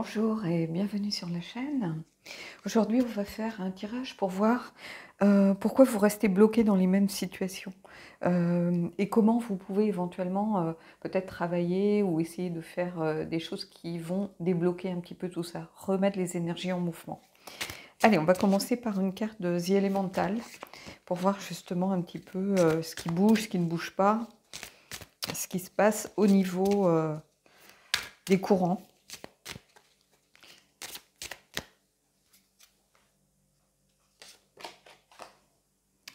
Bonjour et bienvenue sur la chaîne. Aujourd'hui, on va faire un tirage pour voir pourquoi vous restez bloqué dans les mêmes situations et comment vous pouvez éventuellement peut-être travailler ou essayer de faire des choses qui vont débloquer un petit peu tout ça, remettre les énergies en mouvement. Allez, on va commencer par une carte de The Elemental pour voir justement un petit peu ce qui bouge, ce qui ne bouge pas, ce qui se passe au niveau des courants.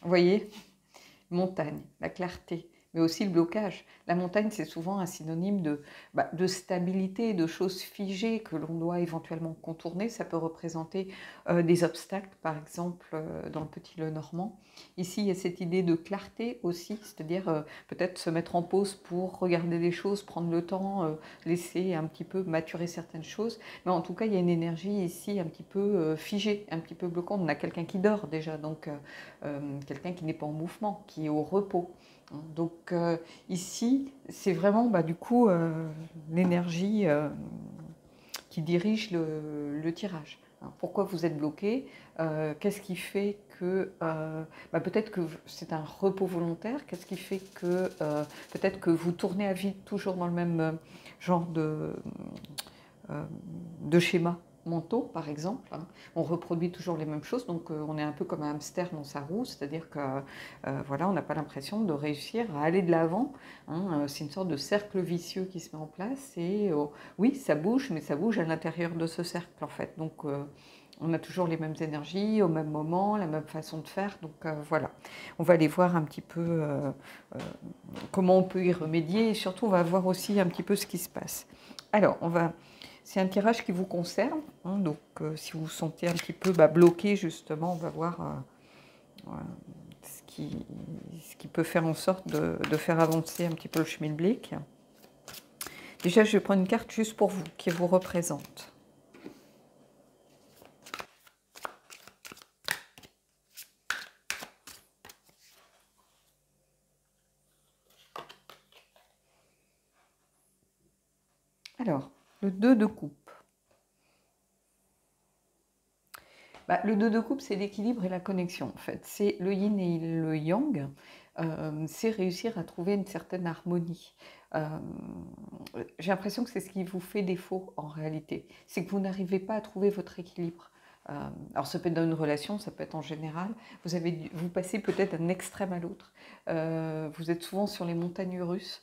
Vous voyez, montagne, la clarté, mais aussi le blocage. La montagne, c'est souvent un synonyme de stabilité, de choses figées que l'on doit éventuellement contourner. Ça peut représenter des obstacles, par exemple, dans le Petit Lenormand. Ici, il y a cette idée de clarté aussi, c'est-à-dire peut-être se mettre en pause pour regarder les choses, prendre le temps, laisser un petit peu maturer certaines choses. Mais en tout cas, il y a une énergie ici un petit peu figée, un petit peu bloquante. On a quelqu'un qui dort déjà, donc quelqu'un qui n'est pas en mouvement, qui est au repos. Donc ici, c'est vraiment du coup l'énergie qui dirige le tirage. Pourquoi vous êtes bloqué? Qu'est-ce qui fait que peut-être que c'est un repos volontaire? Qu'est-ce qui fait que peut-être que vous tournez à vide toujours dans le même genre de schéma mentaux, par exemple. On reproduit toujours les mêmes choses, donc on est un peu comme un hamster dans sa roue, c'est-à-dire que voilà, on n'a pas l'impression de réussir à aller de l'avant. C'est une sorte de cercle vicieux qui se met en place, et oui, ça bouge, mais ça bouge à l'intérieur de ce cercle, en fait. Donc on a toujours les mêmes énergies, au même moment, la même façon de faire, donc voilà. On va aller voir un petit peu comment on peut y remédier, et surtout on va voir aussi un petit peu ce qui se passe. Alors, c'est un tirage qui vous concerne, donc si vous vous sentez un petit peu bloqué, justement, on va voir ce qui peut faire en sorte de faire avancer un petit peu le schmilblick. Déjà, je vais prendre une carte juste pour vous, qui vous représente. Alors, le 2 de coupe. Le 2 de coupe, c'est l'équilibre et la connexion, en fait. C'est le yin et le yang. C'est réussir à trouver une certaine harmonie. J'ai l'impression que c'est ce qui vous fait défaut, en réalité. C'est que vous n'arrivez pas à trouver votre équilibre. Alors, ça peut être dans une relation, ça peut être en général. Vous passez peut-être d'un extrême à l'autre. Vous êtes souvent sur les montagnes russes.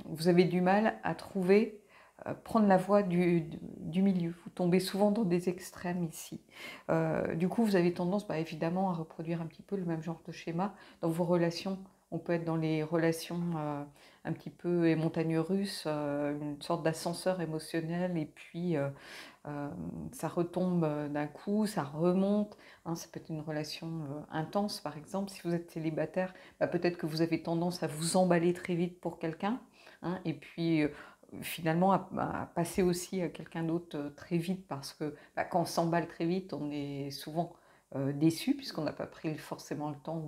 Vous avez du mal à trouver prendre la voie du milieu. Vous tombez souvent dans des extrêmes ici. Du coup, vous avez tendance évidemment à reproduire un petit peu le même genre de schéma dans vos relations. On peut être dans les relations un petit peu montagnes russes, une sorte d'ascenseur émotionnel, et puis ça retombe d'un coup, ça remonte. Ça peut être une relation intense, par exemple. Si vous êtes célibataire, peut-être que vous avez tendance à vous emballer très vite pour quelqu'un, et puis finalement à passer aussi à quelqu'un d'autre très vite, parce que quand on s'emballe très vite, on est souvent déçu, puisqu'on n'a pas pris forcément le temps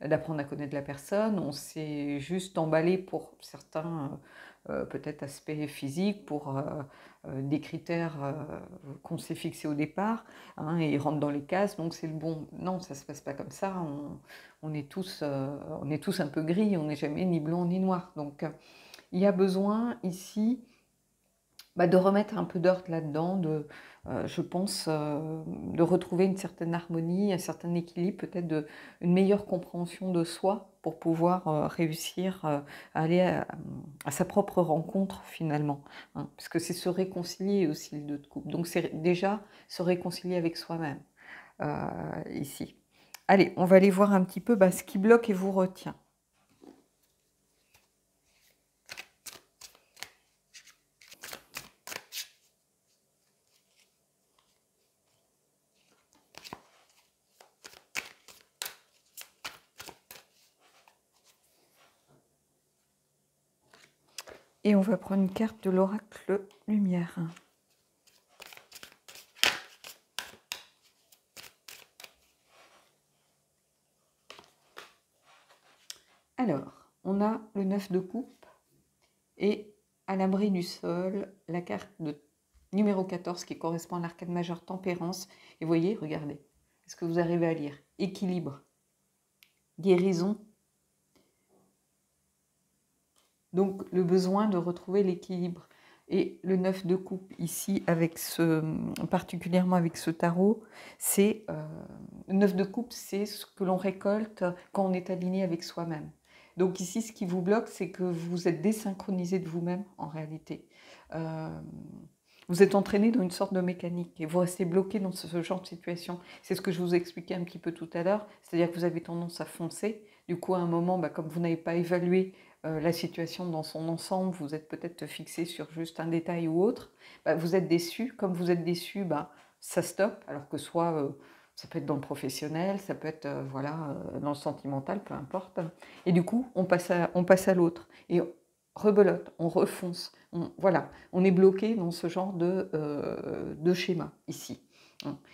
d'apprendre à connaître la personne. On s'est juste emballé pour certains peut-être aspects physiques, pour des critères qu'on s'est fixés au départ, et ils rentrent dans les cases, donc c'est le bon. Non, ça ne se passe pas comme ça. On est tous un peu gris, on n'est jamais ni blanc ni noir. Donc il y a besoin ici de remettre un peu d'ordre là-dedans, je pense, de retrouver une certaine harmonie, un certain équilibre, peut-être une meilleure compréhension de soi pour pouvoir réussir à aller à sa propre rencontre finalement. Parce que c'est se réconcilier aussi le 2 de coupe. Donc c'est déjà se réconcilier avec soi-même ici. Allez, on va aller voir un petit peu ce qui bloque et vous retient. Et on va prendre une carte de l'oracle lumière. Alors, on a le 9 de coupe et à l'abri du sol, la carte de numéro 14 qui correspond à l'arcane majeur tempérance. Et vous voyez, regardez, est-ce que vous arrivez à lire? Équilibre, guérison. Donc, le besoin de retrouver l'équilibre. Et le 9 de coupe, ici, particulièrement avec ce tarot, c'est... le 9 de coupe, c'est ce que l'on récolte quand on est aligné avec soi-même. Donc ici, ce qui vous bloque, c'est que vous êtes désynchronisé de vous-même, en réalité. Vous êtes entraîné dans une sorte de mécanique et vous restez bloqué dans ce genre de situation. C'est ce que je vous ai expliqué un petit peu tout à l'heure, c'est-à-dire que vous avez tendance à foncer. Du coup, à un moment, comme vous n'avez pas évalué la situation dans son ensemble, vous êtes peut-être fixé sur juste un détail ou autre, vous êtes déçu. Comme vous êtes déçu, ça stoppe, alors que soit ça peut être dans le professionnel, ça peut être dans le sentimental, peu importe. Et du coup, on passe à l'autre. Et rebelote, on refonce. On est bloqué dans ce genre de schéma ici.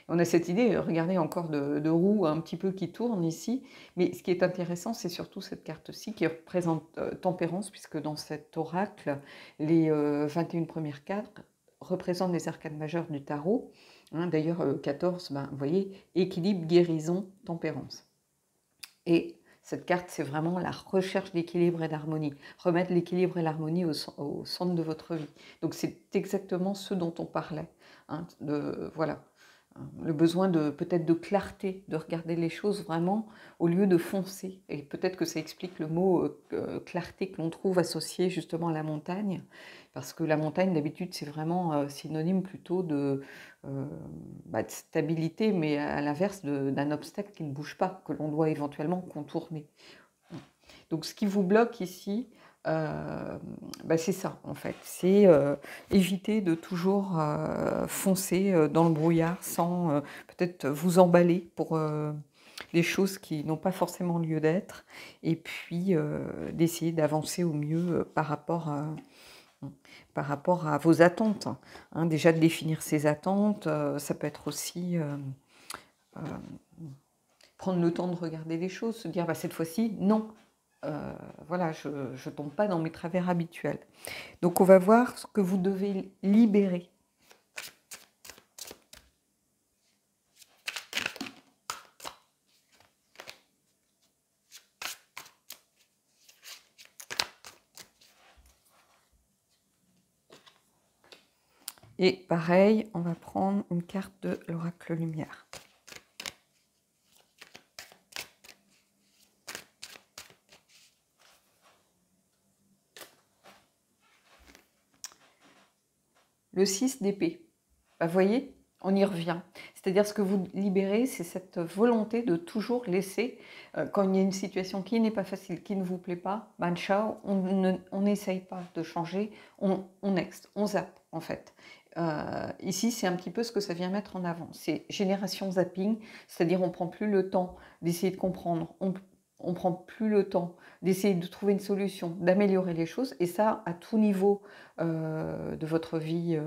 On a cette idée, regardez encore de roue un petit peu qui tourne ici, mais ce qui est intéressant, c'est surtout cette carte-ci qui représente tempérance, puisque dans cet oracle, les 21 premières cartes représentent les arcanes majeures du tarot. D'ailleurs, 14, vous voyez, équilibre, guérison, tempérance. Et cette carte, c'est vraiment la recherche d'équilibre et d'harmonie. Remettre l'équilibre et l'harmonie au centre de votre vie. Donc c'est exactement ce dont on parlait. Voilà. Le besoin peut-être de clarté, de regarder les choses vraiment au lieu de foncer. Et peut-être que ça explique le mot clarté que l'on trouve associé justement à la montagne. Parce que la montagne, d'habitude, c'est vraiment synonyme plutôt de stabilité, mais à l'inverse d'un obstacle qui ne bouge pas, que l'on doit éventuellement contourner. Donc ce qui vous bloque ici, c'est ça en fait, c'est éviter de toujours foncer dans le brouillard sans peut-être vous emballer pour des choses qui n'ont pas forcément lieu d'être, et puis d'essayer d'avancer au mieux par rapport à vos attentes. Déjà de définir ses attentes, ça peut être aussi prendre le temps de regarder les choses, se dire cette fois-ci, non. Je ne tombe pas dans mes travers habituels. Donc on va voir ce que vous devez libérer. Et pareil, on va prendre une carte de l'oracle lumière. Le 6 d'épée. Vous voyez, on y revient. C'est-à-dire ce que vous libérez, c'est cette volonté de toujours laisser, quand il y a une situation qui n'est pas facile, qui ne vous plaît pas, ciao, on n'essaye pas de changer, on next, on zappe en fait. Ici, c'est un petit peu ce que ça vient mettre en avant. C'est génération zapping, c'est-à-dire on ne prend plus le temps d'essayer de comprendre, on ne prend plus le temps d'essayer de trouver une solution, d'améliorer les choses, et ça à tout niveau de votre vie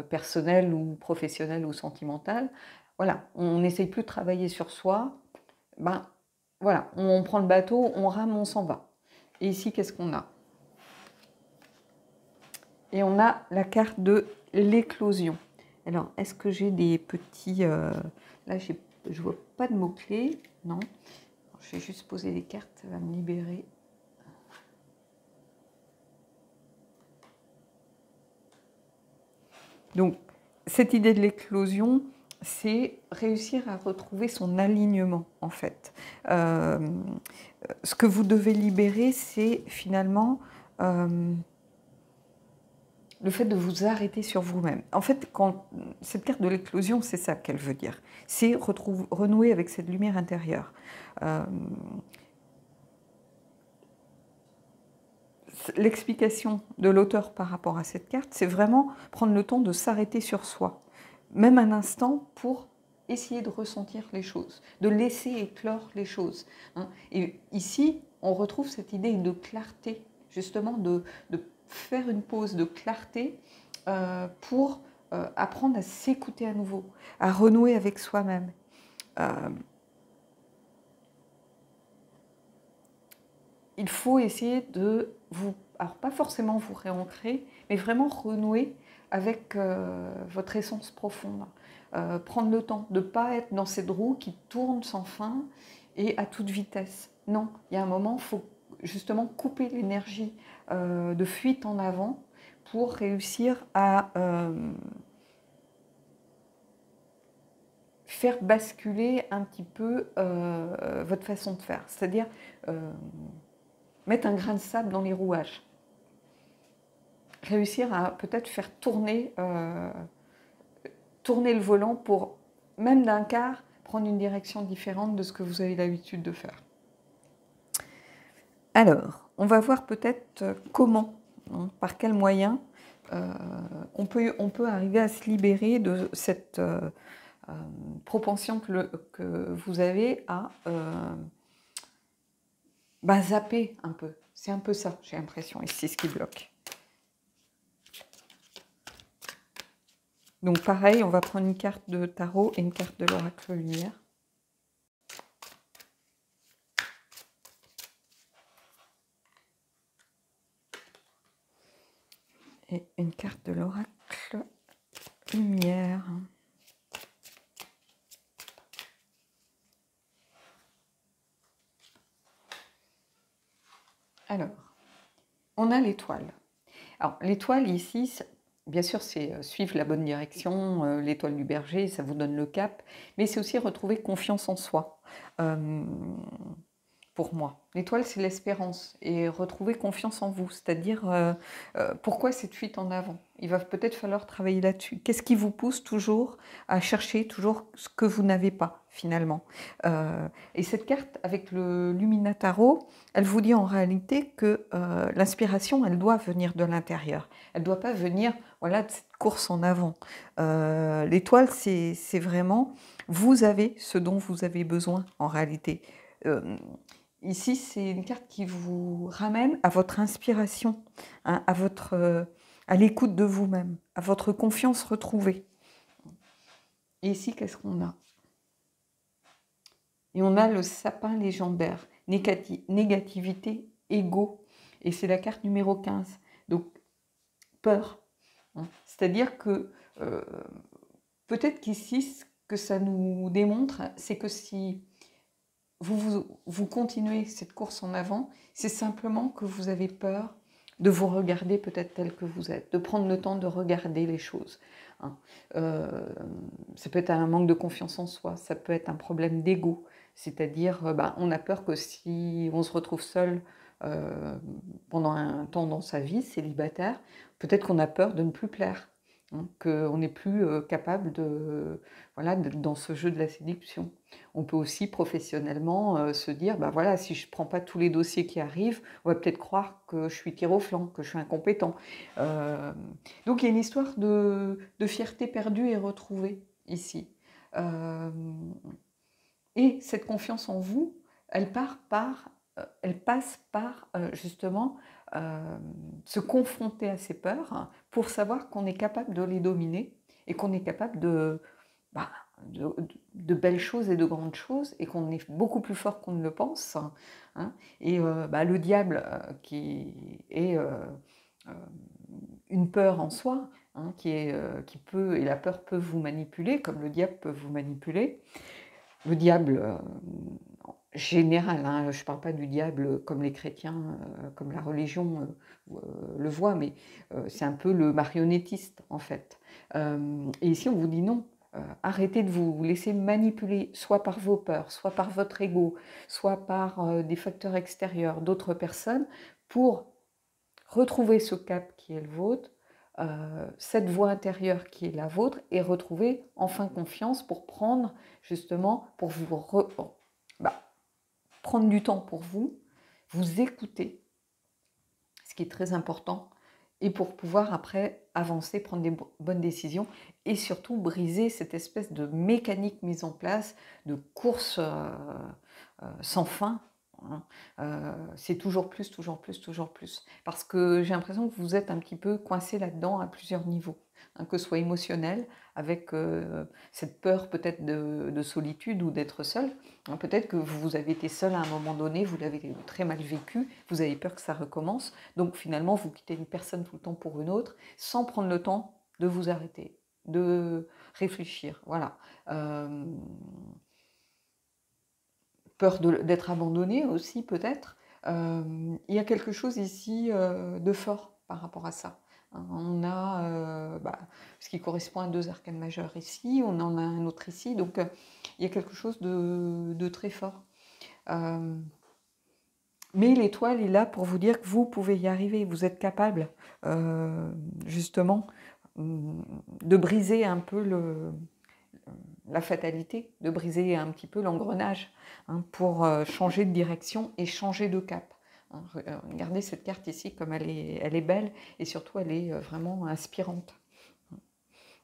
personnelle ou professionnelle ou sentimentale. Voilà, on n'essaye plus de travailler sur soi, on prend le bateau, on rame, on s'en va. Et ici, qu'est-ce qu'on a? Et on a la carte de l'éclosion. Alors, est-ce que j'ai des petits... là, je ne vois pas de mots-clés. Non. Je vais juste poser des cartes, ça va me libérer. Donc, cette idée de l'éclosion, c'est réussir à retrouver son alignement, en fait. Ce que vous devez libérer, c'est finalement le fait de vous arrêter sur vous-même. En fait, cette carte de l'éclosion, c'est ça qu'elle veut dire. C'est renouer avec cette lumière intérieure. L'explication de l'auteur par rapport à cette carte, c'est vraiment prendre le temps de s'arrêter sur soi, même un instant, pour essayer de ressentir les choses, de laisser éclore les choses. Et ici, on retrouve cette idée de clarté, justement de faire une pause de clarté pour apprendre à s'écouter à nouveau, à renouer avec soi-même. Il faut essayer de vous alors pas forcément vous réancrer, mais vraiment renouer avec votre essence profonde. Prendre le temps de ne pas être dans cette roue qui tourne sans fin et à toute vitesse. Non, il y a un moment, il faut justement couper l'énergie de fuite en avant pour réussir à faire basculer un petit peu votre façon de faire. C'est-à-dire mettre un grain de sable dans les rouages. Réussir à peut-être faire tourner le volant pour, même d'un quart, prendre une direction différente de ce que vous avez l'habitude de faire. Alors, on va voir peut-être comment, hein, par quel moyen on peut arriver à se libérer de cette propension que vous avez à zapper un peu. C'est un peu ça, j'ai l'impression, ici, ce qui bloque. Donc pareil, on va prendre une carte de tarot et une carte de l'oracle lumière. Et une carte de l'oracle lumière. Alors, on a l'étoile. Alors, l'étoile ici, bien sûr, c'est suivre la bonne direction, l'étoile du berger, ça vous donne le cap, mais c'est aussi retrouver confiance en soi. Pour moi, l'étoile, c'est l'espérance et retrouver confiance en vous, c'est-à-dire pourquoi cette fuite en avant? Il va peut-être falloir travailler là-dessus. Qu'est-ce qui vous pousse toujours à chercher toujours ce que vous n'avez pas, finalement? Et cette carte, avec le Luminataro, elle vous dit en réalité que l'inspiration, elle doit venir de l'intérieur. Elle ne doit pas venir, voilà, de cette course en avant. L'étoile, c'est vraiment, vous avez ce dont vous avez besoin, en réalité. Ici, c'est une carte qui vous ramène à votre inspiration, hein, à l'écoute de vous-même, à votre confiance retrouvée. Et ici, qu'est-ce qu'on a? Et on a le sapin légendaire, négativité, ego. Et c'est la carte numéro 15. Donc, peur. Hein. C'est-à-dire que peut-être qu'ici, ce que ça nous démontre, c'est que si vous continuez cette course en avant, c'est simplement que vous avez peur de vous regarder peut-être tel que vous êtes, de prendre le temps de regarder les choses. Hein. Ça peut être un manque de confiance en soi, ça peut être un problème d'ego, c'est-à-dire on a peur que si on se retrouve seul pendant un temps dans sa vie, célibataire, peut-être qu'on a peur de ne plus plaire. Hein, qu'on n'est plus capable d'être dans ce jeu de la séduction. On peut aussi professionnellement se dire, voilà, si je ne prends pas tous les dossiers qui arrivent, on va peut-être croire que je suis tir au flanc, que je suis incompétent. Donc il y a une histoire de fierté perdue et retrouvée ici. Et cette confiance en vous, elle passe par justement se confronter à ses peurs pour savoir qu'on est capable de les dominer et qu'on est capable de belles choses et de grandes choses et qu'on est beaucoup plus fort qu'on ne le pense. Hein. Et le diable qui est une peur en soi, hein, et la peur peut vous manipuler comme le diable peut vous manipuler. Le diable général, hein, je ne parle pas du diable comme les chrétiens, comme la religion le voit, mais c'est un peu le marionnettiste en fait. Et ici on vous dit non, arrêtez de vous laisser manipuler soit par vos peurs, soit par votre ego, soit par des facteurs extérieurs, d'autres personnes, pour retrouver ce cap qui est le vôtre, cette voix intérieure qui est la vôtre et retrouver enfin confiance pour prendre justement, pour vous prendre du temps pour vous écouter, ce qui est très important, et pour pouvoir après avancer, prendre des bonnes décisions et surtout briser cette espèce de mécanique mise en place de course sans fin hein. C'est toujours plus, toujours plus, toujours plus. Parce que j'ai l'impression que vous êtes un petit peu coincé là-dedans à plusieurs niveaux, hein, que ce soit émotionnel, avec cette peur peut-être de solitude ou d'être seul. Hein, peut-être que vous avez été seul à un moment donné, vous l'avez très mal vécu, vous avez peur que ça recommence. Donc finalement, vous quittez une personne tout le temps pour une autre, sans prendre le temps de vous arrêter, de réfléchir. Voilà. Euh, Peur d'être abandonné aussi peut-être. Il y a quelque chose ici de fort par rapport à ça. Hein. On a ce qui correspond à 2 arcanes majeures ici, on en a un autre ici, donc il y a quelque chose de très fort. Mais l'étoile est là pour vous dire que vous pouvez y arriver, vous êtes capable justement de briser un peu la fatalité, de briser un petit peu l'engrenage, hein, pour changer de direction et changer de cap. Hein. Regardez cette carte ici, comme elle est belle, et surtout elle est vraiment inspirante.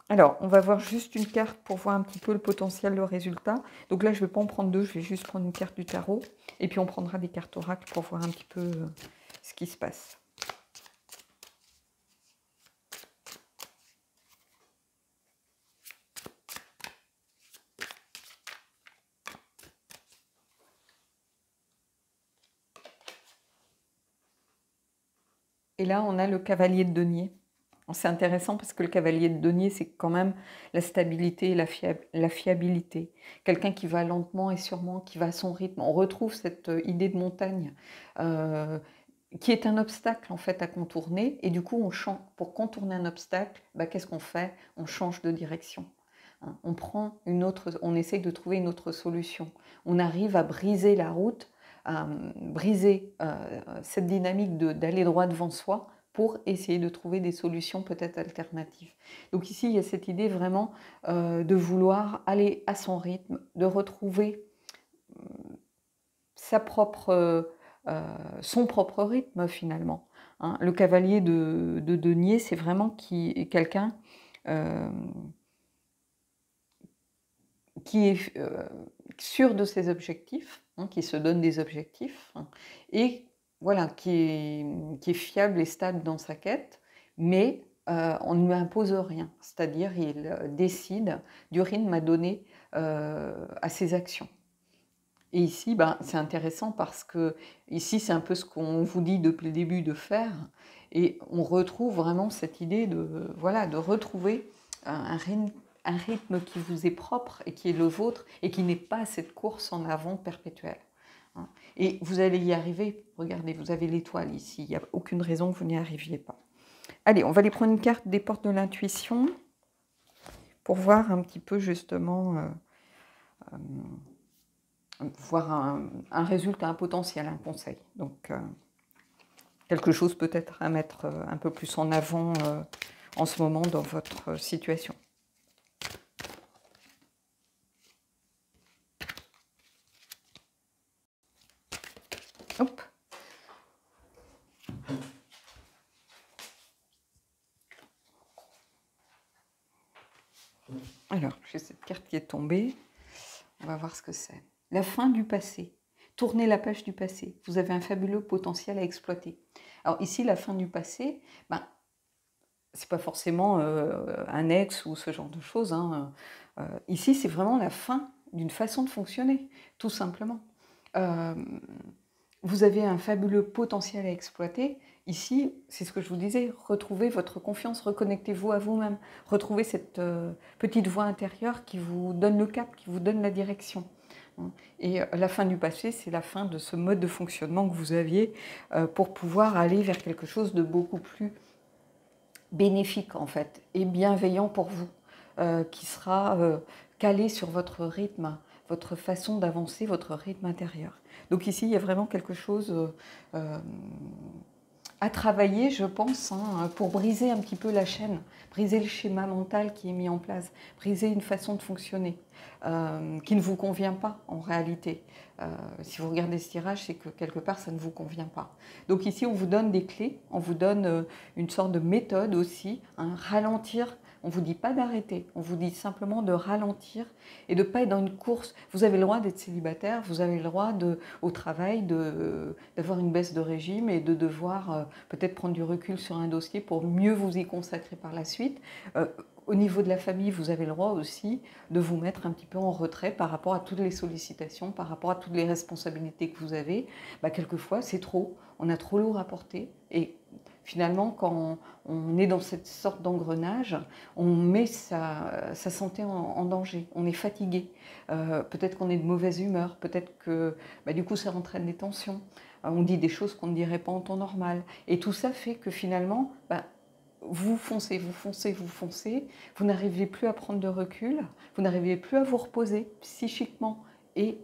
Alors, on va voir juste une carte pour voir un petit peu le potentiel, le résultat. Donc là, je ne vais pas en prendre 2, je vais juste prendre une carte du tarot, et puis on prendra des cartes oracles pour voir un petit peu ce qui se passe. Et là, on a le cavalier de denier. C'est intéressant parce que le cavalier de denier, c'est quand même la stabilité et la fiabilité. Quelqu'un qui va lentement et sûrement, qui va à son rythme. On retrouve cette idée de montagne qui est un obstacle en fait à contourner. Et du coup, pour contourner un obstacle, qu'est-ce qu'on fait? On change de direction. Hein. On essaye de trouver une autre solution. On arrive à briser la route, à briser cette dynamique d'aller droit devant soi pour essayer de trouver des solutions peut-être alternatives. Donc ici, il y a cette idée vraiment de vouloir aller à son rythme, de retrouver son propre rythme finalement. Hein. Le cavalier de denier, c'est vraiment quelqu'un qui est sûr de ses objectifs, hein, qui se donne des objectifs, hein, et voilà, qui est fiable et stable dans sa quête, mais on ne lui impose rien. C'est-à-dire, il décide du rythme à donner à ses actions. Et ici, c'est intéressant parce que ici, c'est un peu ce qu'on vous dit depuis le début de faire, et on retrouve vraiment cette idée de retrouver un rythme qui vous est propre et qui est le vôtre et qui n'est pas cette course en avant perpétuelle. Hein. Et vous allez y arriver. Regardez, vous avez l'étoile ici. Il n'y a aucune raison que vous n'y arriviez pas. Allez, on va aller prendre une carte des portes de l'intuition pour voir un petit peu justement, voir un résultat, un potentiel, un conseil. Donc, quelque chose peut-être à mettre un peu plus en avant en ce moment dans votre situation. Hop. Alors, j'ai cette carte qui est tombée. On va voir ce que c'est. La fin du passé. Tournez la page du passé. Vous avez un fabuleux potentiel à exploiter. Alors ici, la fin du passé, c'est pas forcément un ex ou ce genre de choses. Hein. Ici, c'est vraiment la fin d'une façon de fonctionner, tout simplement. Vous avez un fabuleux potentiel à exploiter. Ici, c'est ce que je vous disais, retrouvez votre confiance, reconnectez-vous à vous-même, retrouvez cette petite voix intérieure qui vous donne le cap, qui vous donne la direction. Et la fin du passé, c'est la fin de ce mode de fonctionnement que vous aviez pour pouvoir aller vers quelque chose de beaucoup plus bénéfique en fait, et bienveillant pour vous, qui sera calé sur votre rythme, votre façon d'avancer, votre rythme intérieur. Donc ici, il y a vraiment quelque chose à travailler, je pense, hein, pour briser un petit peu la chaîne, briser le schéma mental qui est mis en place, briser une façon de fonctionner qui ne vous convient pas en réalité. Si vous regardez ce tirage, c'est que quelque part, ça ne vous convient pas. Donc ici, on vous donne des clés, on vous donne une sorte de méthode aussi, hein, ralentir. On ne vous dit pas d'arrêter, on vous dit simplement de ralentir et de ne pas être dans une course. Vous avez le droit d'être célibataire, vous avez le droit au travail d'avoir une baisse de régime et de devoir peut-être prendre du recul sur un dossier pour mieux vous y consacrer par la suite. Au niveau de la famille, vous avez le droit aussi de vous mettre un petit peu en retrait par rapport à toutes les sollicitations, par rapport à toutes les responsabilités que vous avez. Quelquefois, c'est trop, on a trop lourd à porter. Et finalement, quand on est dans cette sorte d'engrenage, on met sa santé en danger, on est fatigué. Peut-être qu'on est de mauvaise humeur, peut-être que du coup, ça entraîne des tensions. On dit des choses qu'on ne dirait pas en temps normal. Et tout ça fait que finalement, vous foncez, vous foncez, vous foncez, vous n'arrivez plus à prendre de recul, vous n'arrivez plus à vous reposer psychiquement et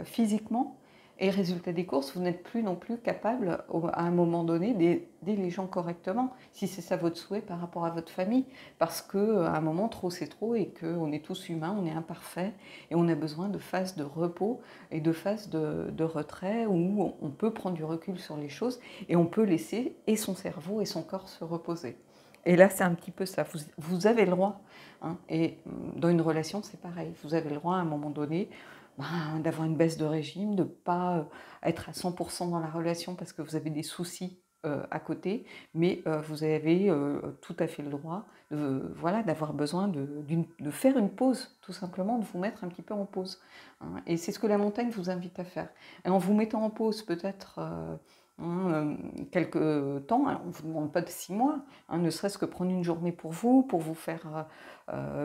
physiquement. Et résultat des courses, vous n'êtes plus non plus capable, à un moment donné, d'aider les gens correctement, si c'est ça votre souhait par rapport à votre famille. Parce qu'à un moment, trop c'est trop et qu'on est tous humains, on est imparfaits et on a besoin de phases de repos et de phases de retrait où on peut prendre du recul sur les choses et on peut laisser et son cerveau et son corps se reposer. Et là, c'est un petit peu ça. Vous avez le droit. Hein, et dans une relation, c'est pareil. Vous avez le droit à un moment donné d'avoir une baisse de régime, de ne pas être à 100% dans la relation parce que vous avez des soucis à côté, mais vous avez tout à fait le droit d'avoir besoin de faire une pause, tout simplement, de vous mettre un petit peu en pause. Hein, et c'est ce que la montagne vous invite à faire. Et en vous mettant en pause peut-être quelques temps, on ne vous demande pas de 6 mois, ne serait-ce que prendre une journée pour vous faire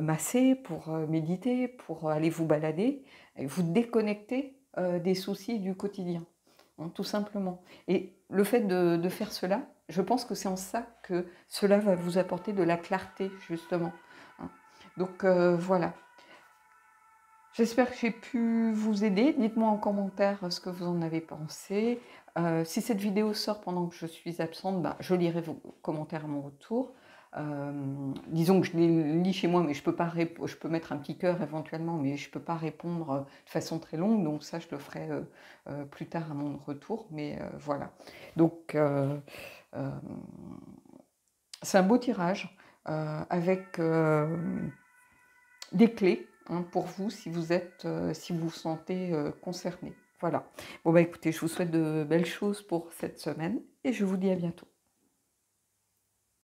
masser, pour méditer, pour aller vous balader, et vous déconnecter des soucis du quotidien, hein, tout simplement. Et le fait de faire cela, je pense que c'est en ça que cela va vous apporter de la clarté, justement. Hein. Donc voilà. J'espère que j'ai pu vous aider. Dites-moi en commentaire ce que vous en avez pensé. Si cette vidéo sort pendant que je suis absente, je lirai vos commentaires à mon retour. Disons que je les lis chez moi, mais je peux mettre un petit cœur éventuellement, mais je ne peux pas répondre de façon très longue, donc ça je le ferai plus tard à mon retour, mais voilà. Donc c'est un beau tirage avec des clés pour vous si si vous vous sentez concerné. Voilà. Bon écoutez, je vous souhaite de belles choses pour cette semaine et je vous dis à bientôt.